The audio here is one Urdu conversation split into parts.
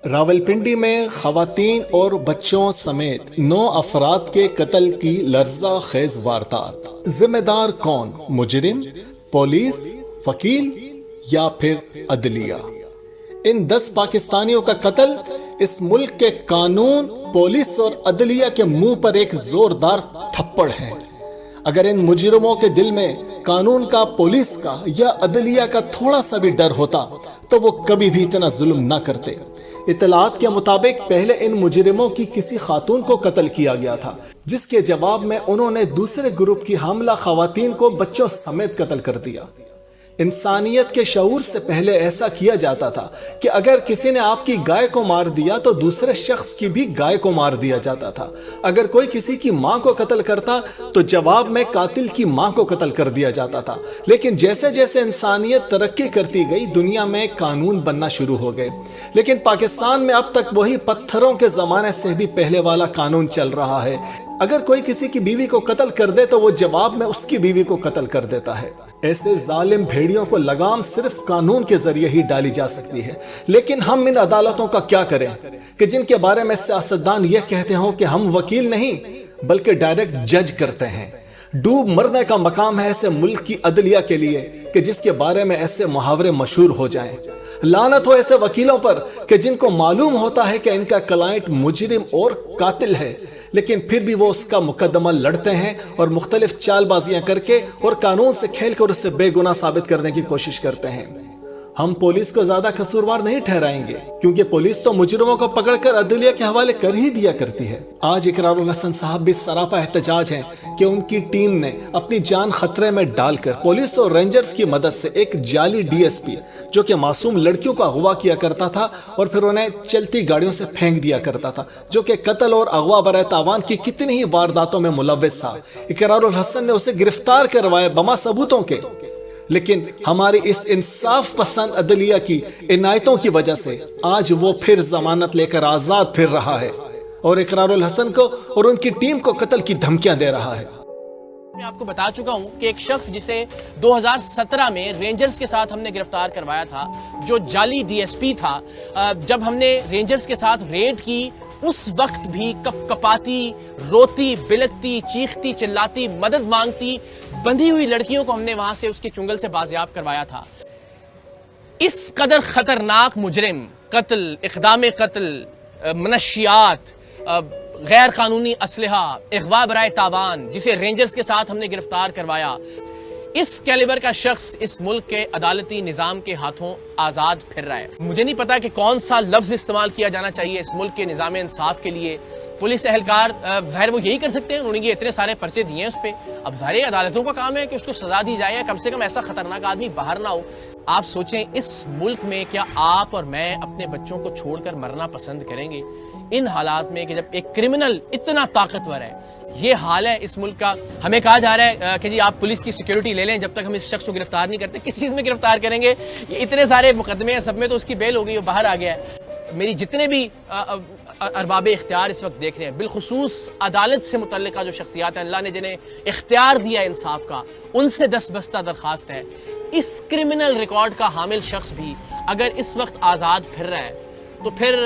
راولپنڈی میں خواتین اور بچوں سمیت 9 افراد کے قتل کی لرزہ خیز واردات۔ ذمہ دار کون؟ مجرم، پولیس، وکیل یا پھر عدلیہ؟ ان 10 پاکستانیوں کا قتل اس ملک کے قانون، پولیس اور عدلیہ کے منہ پر ایک زوردار تھپڑ ہے۔ اگر ان مجرموں کے دل میں قانون کا، پولیس کا یا عدلیہ کا تھوڑا سا بھی ڈر ہوتا تو وہ کبھی بھی اتنا ظلم نہ کرتے۔ اطلاعات کے مطابق پہلے ان مجرموں کی کسی خاتون کو قتل کیا گیا تھا، جس کے جواب میں انہوں نے دوسرے گروپ کی حاملہ خواتین کو بچوں سمیت قتل کر دیا۔ انسانیت کے شعور سے پہلے ایسا کیا جاتا تھا کہ اگر کسی نے آپ کی گائے کو مار دیا تو دوسرے شخص کی بھی گائے کو مار دیا جاتا تھا۔ اگر کوئی کسی کی ماں کو قتل کرتا تو جواب میں قاتل کی ماں کو قتل کر دیا جاتا تھا۔ لیکن جیسے جیسے انسانیت ترقی کرتی گئی، دنیا میں قانون بننا شروع ہو گئے، لیکن پاکستان میں اب تک وہی پتھروں کے زمانے سے بھی پہلے والا قانون چل رہا ہے۔ اگر کوئی کسی کی بیوی کو قتل کر دے تو وہ جواب میں اس کی بیوی کو قتل کر دیتا ہے۔ ایسے ظالم بھیڑیوں کو لگام صرف قانون کے ذریعے ہی ڈالی جا سکتی ہے۔ لیکن ہم ان عدالتوں کا کیا کریں کہ جن کے بارے میں سیاستدان یہ کہتے ہوں کہ ہم وکیل نہیں بلکہ ڈائریکٹ جج کرتے ہیں۔ ڈوب مرنے کا مقام ہے ایسے ملک کی عدلیہ کے لیے کہ جس کے بارے میں ایسے محاورے مشہور ہو جائیں۔ لعنت ہو ایسے وکیلوں پر کہ جن کو معلوم ہوتا ہے کہ ان کا کلائنٹ مجرم اور قاتل ہے، لیکن پھر بھی وہ اس کا مقدمہ لڑتے ہیں اور مختلف چال بازیاں کر کے اور قانون سے کھیل کر اسے بے گناہ ثابت کرنے کی کوشش کرتے ہیں۔ ہم پولیس کو زیادہ قصوروار نہیں ٹھہرائیں گے، کیونکہ پولیس تو مجرموں کو پکڑ کر عدلیہ کے حوالے کر ہی دیا کرتی ہے۔ آج اقرار الحسن صاحب بھی سراپا احتجاج ہیں کہ ان کی ٹیم نے اپنی جان خطرے میں ڈال کر پولیس اور رینجرز کی مدد سے ایک جعلی DSP جو کہ معصوم لڑکیوں کا اغوا کیا کرتا تھا اور پھر انہیں چلتی گاڑیوں سے پھینک دیا کرتا تھا، جو کہ قتل اور اغوا برائے تاوان کی کتنی ہی وارداتوں میں ملوث تھا، اقرار الحسن نے اسے گرفتار کروایا بما ثبوتوں کے۔ لیکن ہماری اس انصاف پسند عدلیہ کی عنایتوں کی وجہ سے آج وہ پھر ضمانت لے کر آزاد پھر رہا ہے اور اقرار الحسن کو اور ان کی ٹیم کو قتل کی دھمکیاں دے رہا ہے۔ میں آپ کو بتا چکا ہوں کہ ایک شخص جسے 2017 میں رینجرز کے ساتھ ہم نے گرفتار کروایا تھا، جو جعلی DSP تھا، جب ہم نے رینجرز کے ساتھ ریڈ کی اس وقت بھی کپ کپاتی، روتی، بلکتی، چیختی، چلاتی، مدد مانگتی بندھی ہوئی لڑکیوں کو ہم نے وہاں سے اس کے چنگل سے بازیاب کروایا تھا۔ اس قدر خطرناک مجرم، قتل، اقدام قتل، منشیات، غیر قانونی اسلحہ، اغوا برائے تاوان، جسے رینجرز کے ساتھ ہم نے گرفتار کروایا، اس کیلیبر کا شخص اس ملک کے عدالتی نظام کے ہاتھوں آزاد پھر رہا ہے۔ مجھے نہیں پتا کہ کون سا لفظ استعمال کیا جانا چاہیے اس ملک کے نظام انصاف کے لیے۔ پولیس اہلکار ظاہر وہ یہی کر سکتے ہیں، انہوں نے یہ اتنے سارے پرچے دیے ہیں اس پہ، اب ظاہر عدالتوں کا کام ہے کہ اس کو سزا دی جائے، یا کم سے کم ایسا خطرناک آدمی باہر نہ ہو۔ آپ سوچیں اس ملک میں کیا آپ اور میں اپنے بچوں کو چھوڑ کر مرنا پسند کریں گے ان حالات میں کہ جب ایک کرمنل اتنا طاقتور ہے؟ یہ حال ہے اس ملک کا۔ ہمیں کہا جا رہا ہے کہ جی آپ پولیس کی سیکیورٹی لے لیں جب تک ہم اس شخص کو گرفتار نہیں کرتے۔ کس چیز میں گرفتار کریں گے؟ یہ اتنے سارے مقدمے ہیں، سب میں تو اس کی بیل ہو گئی، وہ باہر آ گیا ہے۔ میری جتنے بھی ارباب اختیار اس وقت دیکھ رہے ہیں، بالخصوص عدالت سے متعلقہ جو شخصیات ہیں، اللہ نے جنہیں اختیار دیا انصاف کا، ان سے دست بستہ درخواست ہے، اس کرمنل ریکارڈ کا حامل شخص بھی اگر اس وقت آزاد پھر رہا ہے تو پھر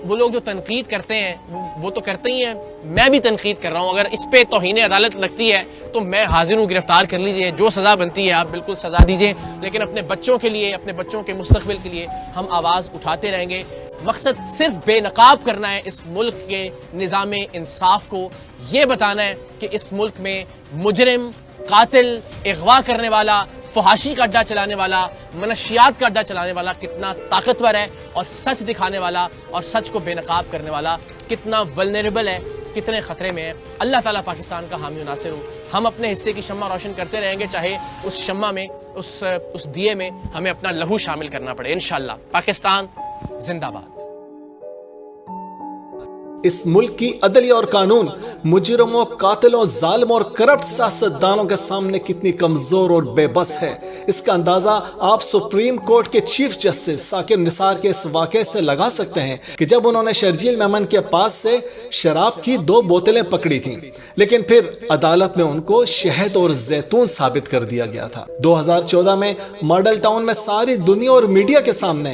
وہ لوگ جو تنقید کرتے ہیں وہ تو کرتے ہی ہیں، میں بھی تنقید کر رہا ہوں۔ اگر اس پہ توہین عدالت لگتی ہے تو میں حاضر ہوں، گرفتار کر لیجئے، جو سزا بنتی ہے آپ بالکل سزا دیجئے، لیکن اپنے بچوں کے لیے، اپنے بچوں کے مستقبل کے لیے ہم آواز اٹھاتے رہیں گے۔ مقصد صرف بے نقاب کرنا ہے اس ملک کے نظام انصاف کو، یہ بتانا ہے کہ اس ملک میں مجرم، قاتل، اغوا کرنے والا، فحاشی کا اڈا چلانے والا، منشیات کا اڈا چلانے والا کتنا طاقتور ہے، اور سچ دکھانے والا اور سچ کو بے نقاب کرنے والا کتنا ولنریبل ہے، کتنے خطرے میں ہے۔ اللہ تعالیٰ پاکستان کا حامی و ناصر ہو۔ ہم اپنے حصے کی شمع روشن کرتے رہیں گے، چاہے اس شمع میں، اس دیے میں ہمیں اپنا لہو شامل کرنا پڑے۔ انشاءاللہ پاکستان زندہ باد۔ اس ملک کی عدلیہ اور قانون مجرموں، قاتلوں، ظالموں اور کرپٹ سیاستدانوں کے سامنے کتنی کمزور اور بے بس ہے، اس کا اندازہ آپ سپریم کورٹ کے چیف جسٹس ثاقب نثار کے اس واقعے سے لگا سکتے ہیں کہ جب انہوں نے شرجیل میمن کے پاس سے شراب کی 2 بوتلیں پکڑی تھیں، لیکن پھر عدالت میں ان کو شہد اور زیتون ثابت کر دیا گیا تھا۔ 2014 میں ماڈل ٹاؤن میں ساری دنیا اور میڈیا کے سامنے